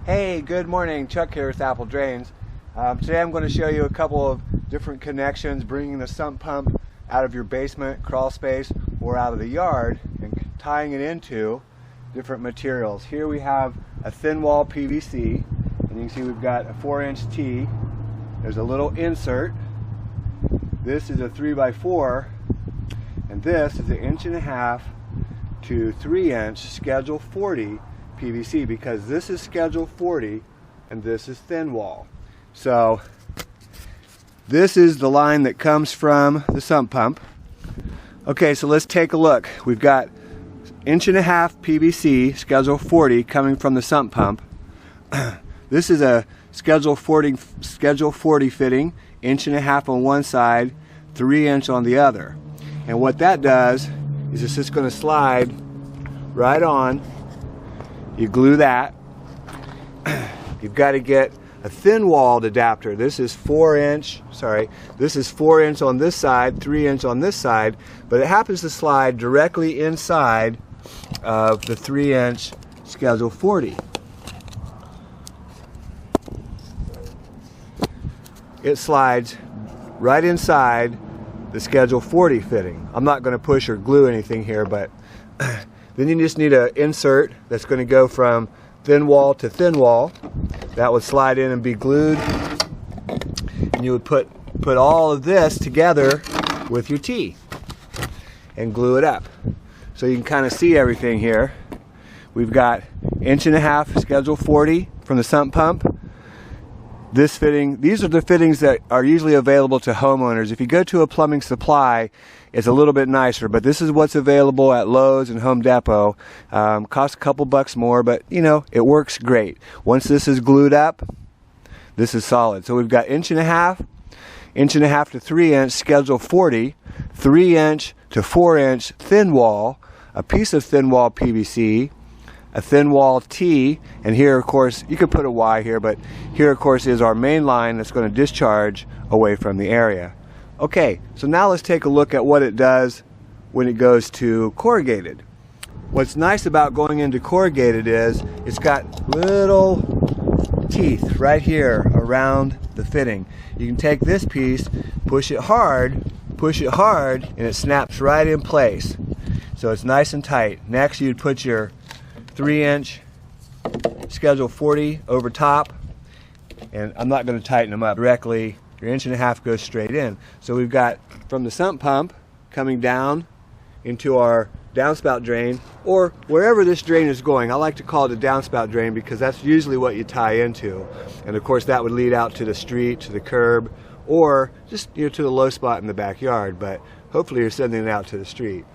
Hey, good morning. Chuck here with Apple Drains. Today I'm going to show you a couple of different connections, bringing the sump pump out of your basement, crawl space, or out of the yard and tying it into different materials. Here we have a thin wall PVC, and you can see we've got a 4-inch T. There's a little insert. This is a 3x4, and this is an 1.5 to 3-inch Schedule 40 PVC, because this is Schedule 40 and this is thin wall. So this is the line that comes from the sump pump. Okay, so let's take a look. We've got 1.5 PVC Schedule 40 coming from the sump pump. This is a Schedule 40 fitting, 1.5 on one side, 3-inch on the other. And what that does is it's just going to slide right on. You glue that. You've got to get a thin walled adapter. This is 4-inch, this is 4-inch on this side, 3-inch on this side, but it happens to slide directly inside of the 3-inch Schedule 40. It slides right inside the Schedule 40 fitting. I'm not going to push or glue anything here, but then you just need an insert that's going to go from thin wall to thin wall. That would slide in and be glued, and you would put all of this together with your T and glue it up. So you can kind of see everything here. We've got 1.5 Schedule 40 from the sump pump. This fitting, these are the fittings that are usually available to homeowners. If you go to a plumbing supply, it's a little bit nicer, but this is what's available at Lowe's and Home Depot. Costs a couple bucks more, but you know, it works great. Once this is glued up, this is solid. So we've got 1.5 to 3-inch Schedule 40, 3-inch to 4-inch thin wall, a piece of thin wall PVC, a thin wall T, and here of course, you could put a Y here, but here of course is our main line that's going to discharge away from the area. Okay, so now let's take a look at what it does when it goes to corrugated. What's nice about going into corrugated is it's got little teeth right here around the fitting. You can take this piece, push it hard, and it snaps right in place. So it's nice and tight. Next you'd put your 3-inch Schedule 40 over top, and I'm not going to tighten them up directly. Your 1.5 goes straight in. So we've got from the sump pump coming down into our downspout drain, or wherever this drain is going. I like to call it a downspout drain because that's usually what you tie into, and of course that would lead out to the street, to the curb, or just to the low spot in the backyard, but hopefully you're sending it out to the street.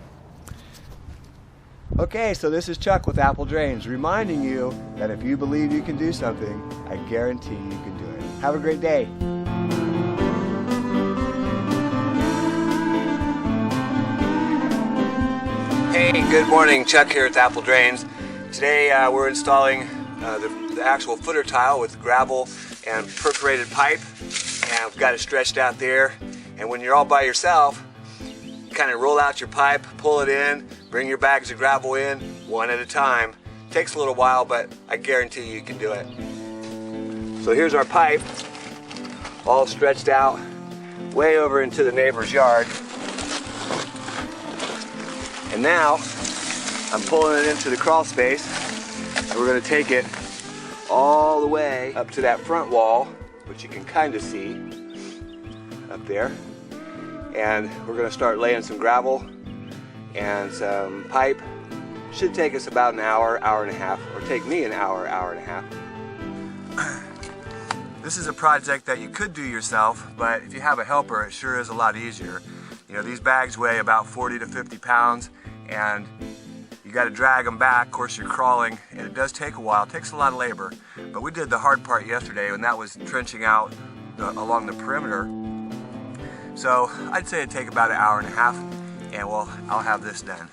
Okay, so this is Chuck with Apple Drains, reminding you that if you believe you can do something, I guarantee you can do it. Have a great day. Hey, good morning. Chuck here with Apple Drains. Today we're installing the actual footer tile with gravel and perforated pipe, and we've got it stretched out there. And when you're all by yourself, you kind of roll out your pipe, pull it in, bring your bags of gravel in one at a time. Takes a little while, but I guarantee you can do it. So here's our pipe, all stretched out way over into the neighbor's yard. And now I'm pulling it into the crawl space, and we're going to take it all the way up to that front wall, which you can kind of see up there. And we're going to start laying some gravel and some pipe. Should take us about an hour, hour and a half, or take me an hour, hour and a half. This is a project that you could do yourself, but if you have a helper, it sure is a lot easier. You know, these bags weigh about 40 to 50 pounds, and you got to drag them back. Of course, you're crawling, and it does take a while. It takes a lot of labor, but we did the hard part yesterday, and that was trenching out along the perimeter. So I'd say it'd take about an hour and a half, and I'll have this done.